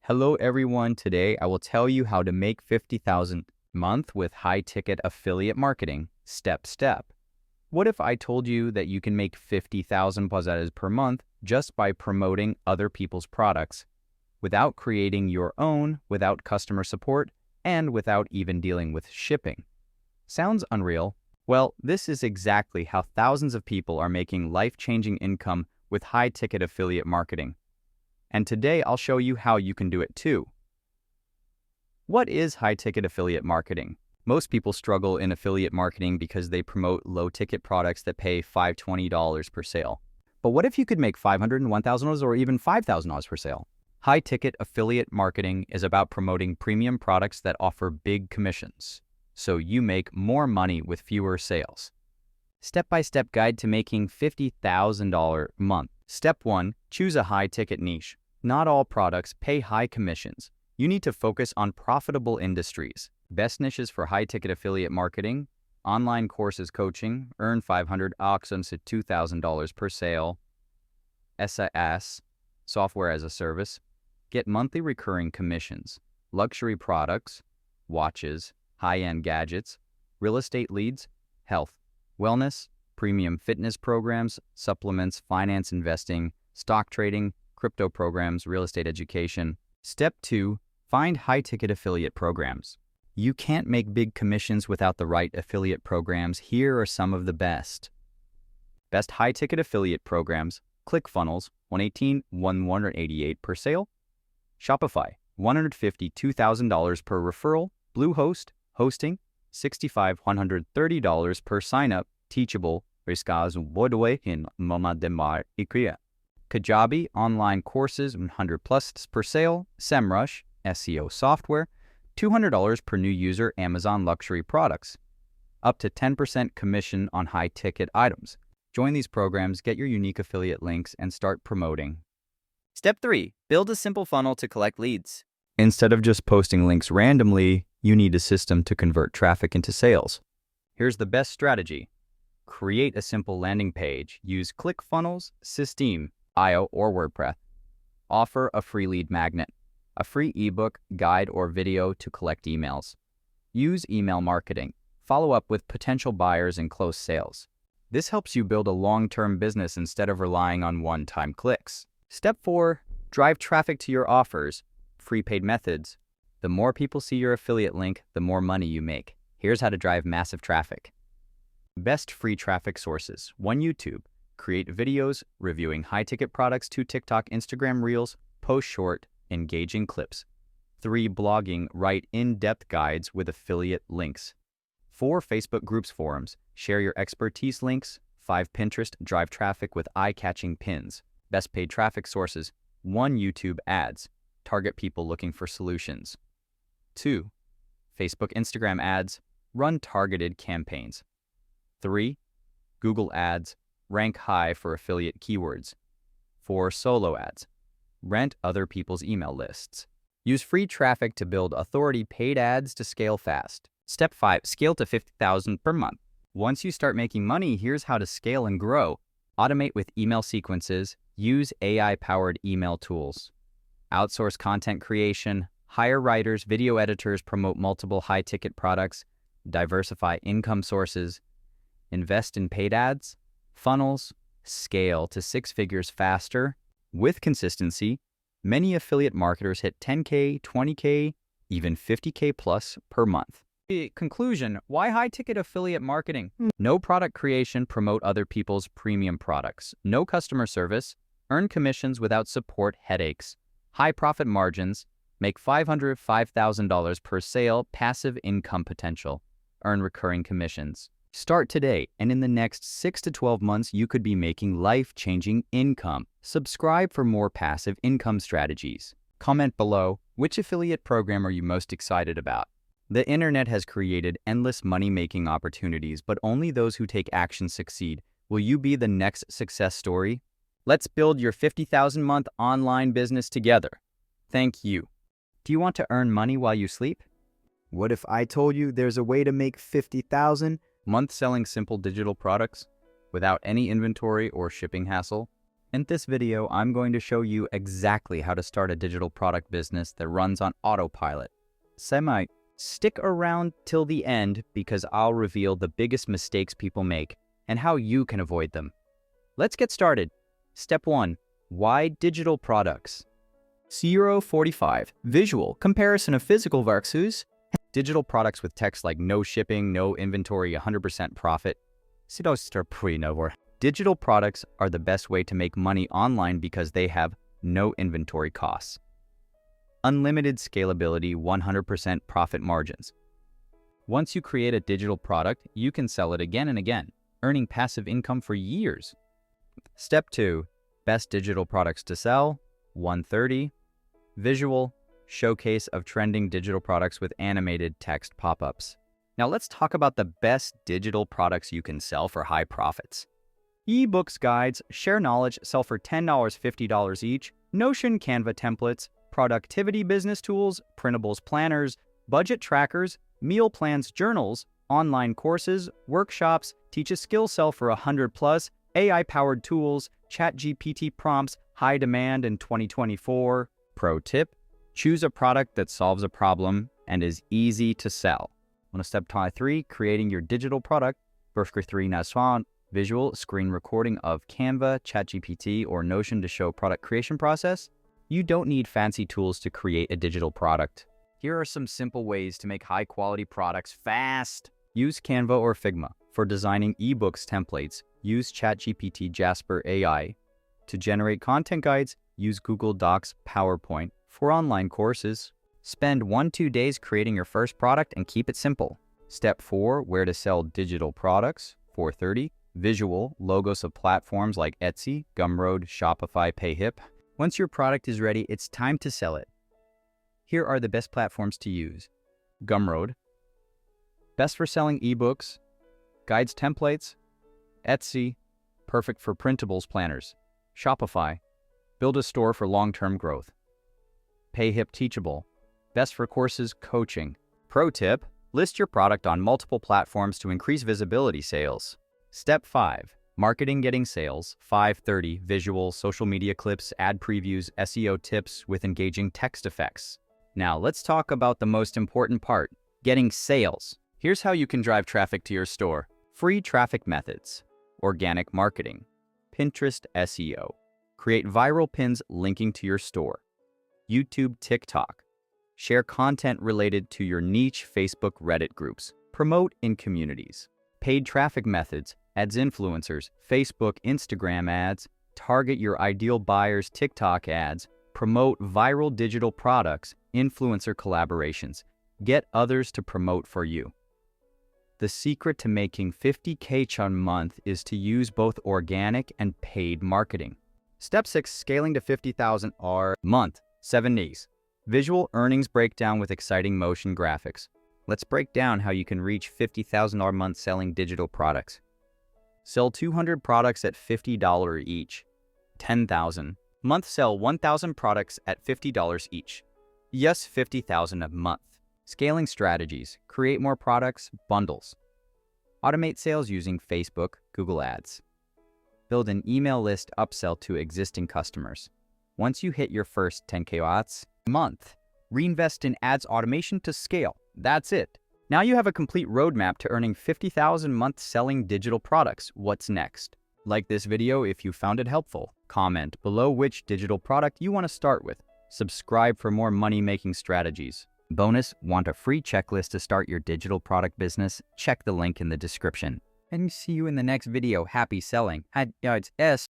Hello everyone, today I will tell you how to make 50,000 a month with high-ticket affiliate marketing, step. What if I told you that you can make 50,000 pesetas per month just by promoting other people's products, without creating your own, without customer support, and without even dealing with shipping? Sounds unreal? Well, this is exactly how thousands of people are making life-changing income with high-ticket affiliate marketing. And today I'll show you how you can do it too. What is high-ticket affiliate marketing? Most people struggle in affiliate marketing because they promote low-ticket products that pay $520 per sale. But what if you could make $500 and $1,000 or even $5,000 per sale? High-ticket affiliate marketing is about promoting premium products that offer big commissions, so you make more money with fewer sales. Step-by-step guide to making $50,000 a month. Step 1. Choose a high-ticket niche. Not all products pay high commissions. You need to focus on profitable industries. Best niches for high-ticket affiliate marketing: online courses coaching, earn 500 auctions to $2,000 per sale; SaaS, software as a service, get monthly recurring commissions; luxury products, watches, high-end gadgets; real estate leads, health, wellness, premium fitness programs, supplements, finance investing, stock trading, crypto programs, real estate education. Step 2. Find high-ticket affiliate programs. You can't make big commissions without the right affiliate programs. Here are some of the best. Best high-ticket affiliate programs: ClickFunnels, $118, $188 per sale; Shopify, $150, $2,000 per referral; Bluehost, hosting, $65, $130 per sign-up; Teachable, riscas bodwe in Momademar Ikria; Kajabi, online courses, $100+ per sale; SEMrush, SEO software, $200 per new user; Amazon luxury products, up to 10% commission on high-ticket items. Join these programs, get your unique affiliate links, and start promoting. Step 3. Build a simple funnel to collect leads. Instead of just posting links randomly, you need a system to convert traffic into sales. Here's the best strategy. Create a simple landing page. Use ClickFunnels, Systeme.io, or WordPress. Offer a free lead magnet, a free ebook, guide, or video to collect emails. Use email marketing. Follow up with potential buyers and close sales. This helps you build a long-term business instead of relying on one-time clicks. Step 4. Drive traffic to your offers. Free paid methods. The more people see your affiliate link, the more money you make. Here's how to drive massive traffic. Best free traffic sources: 1. YouTube. Create videos reviewing high-ticket products; 2. TikTok, Instagram Reels, post short, engaging clips; 3. Blogging, write in-depth guides with affiliate links; 4. Facebook groups, forums, share your expertise links; 5. Pinterest, drive traffic with eye-catching pins. Best paid traffic sources: 1. YouTube ads, target people looking for solutions; 2. Facebook Instagram ads, run targeted campaigns; 3. Google ads, rank high for affiliate keywords; 4. Solo ads, rent other people's email lists. Use free traffic to build authority. Paid ads to scale fast. Step 5. Scale to 50,000 per month. Once you start making money, here's how to scale and grow. Automate with email sequences. Use AI-powered email tools. Outsource content creation. Hire writers, video editors, promote multiple high-ticket products. Diversify income sources. Invest in paid ads, funnels. Scale to 6 figures faster with consistency. Many affiliate marketers hit 10K, 20K, even 50K plus per month. Conclusion: why high-ticket affiliate marketing? No product creation, promote other people's premium products. No customer service, earn commissions without support headaches. High profit margins, make $500, $5,000 per sale. Passive income potential, earn recurring commissions. Start today, and in the next 6 to 12 months, you could be making life-changing income. Subscribe for more passive income strategies. Comment below, which affiliate program are you most excited about? The internet has created endless money-making opportunities, but only those who take action succeed. Will you be the next success story? Let's build your 50,000 month online business together. Thank you. Do you want to earn money while you sleep? What if I told you there's a way to make 50,000 month selling simple digital products without any inventory or shipping hassle? In this video, I'm going to show you exactly how to start a digital product business that runs on autopilot. Stick around till the end because I'll reveal the biggest mistakes people make and how you can avoid them. Let's get started. Step 1. Why digital products? 045. Visual. Comparison of physical versus Digital products with text like no shipping, no inventory, 100% profit. Digital products are the best way to make money online because they have no inventory costs. Unlimited scalability, 100% profit margins. Once you create a digital product, you can sell it again and again, earning passive income for years. Step 2. Best digital products to sell, 130. Visual, showcase of trending digital products with animated text pop-ups. Now let's talk about the best digital products you can sell for high profits. Ebooks, guides, share knowledge, sell for $10, $50 each. Notion, Canva templates, productivity business tools, printables, planners, budget trackers, meal plans, journals, online courses, workshops, teach a skill sell for 100 plus, AI-powered tools, ChatGPT prompts, high demand in 2024. Pro tip, choose a product that solves a problem and is easy to sell. On step 3, creating your digital product. Verse 3, visual screen recording of Canva, ChatGPT, or Notion to show product creation process. You don't need fancy tools to create a digital product. Here are some simple ways to make high-quality products fast. Use Canva or Figma for designing ebooks templates. Use ChatGPT Jasper AI. To generate content guides, use Google Docs, PowerPoint. For online courses, spend 1-2 days creating your first product and keep it simple. Step 4, where to sell digital products. 430, visual, logos of platforms like Etsy, Gumroad, Shopify, PayHip. Once your product is ready, it's time to sell it. Here are the best platforms to use. Gumroad, best for selling ebooks, guides, templates. Etsy, perfect for printables, planners. Shopify, build a store for long-term growth. PayHip, teachable, best for courses, coaching. Pro tip, list your product on multiple platforms to increase visibility sales. Step 5, marketing getting sales. 530, visual, social media clips, ad previews, SEO tips with engaging text effects. Now let's talk about the most important part, getting sales. Here's how you can drive traffic to your store. Free traffic methods. Organic marketing. Pinterest SEO. Create viral pins linking to your store. YouTube, TikTok. Share content related to your niche Facebook, Reddit groups. Promote in communities. Paid traffic methods, ads influencers, Facebook, Instagram ads. Target your ideal buyers, TikTok ads. Promote viral digital products, influencer collaborations. Get others to promote for you. The secret to making 50K a month is to use both organic and paid marketing. Step 6, scaling to 50,000 a month. 7 days. Visual earnings breakdown with exciting motion graphics. Let's break down how you can reach $50,000 a month selling digital products. Sell 200 products at $50 each. 10,000. Month sell 1,000 products at $50 each. Yes, 50,000 a month. Scaling strategies. Create more products, bundles. Automate sales using Facebook, Google Ads. Build an email list upsell to existing customers. Once you hit your first 10K a month, reinvest in ads automation to scale. That's it. Now you have a complete roadmap to earning 50,000 a month selling digital products. What's next? Like this video if you found it helpful. Comment below which digital product you want to start with. Subscribe for more money-making strategies. Bonus, want a free checklist to start your digital product business? Check the link in the description. And see you in the next video. Happy selling. It's S.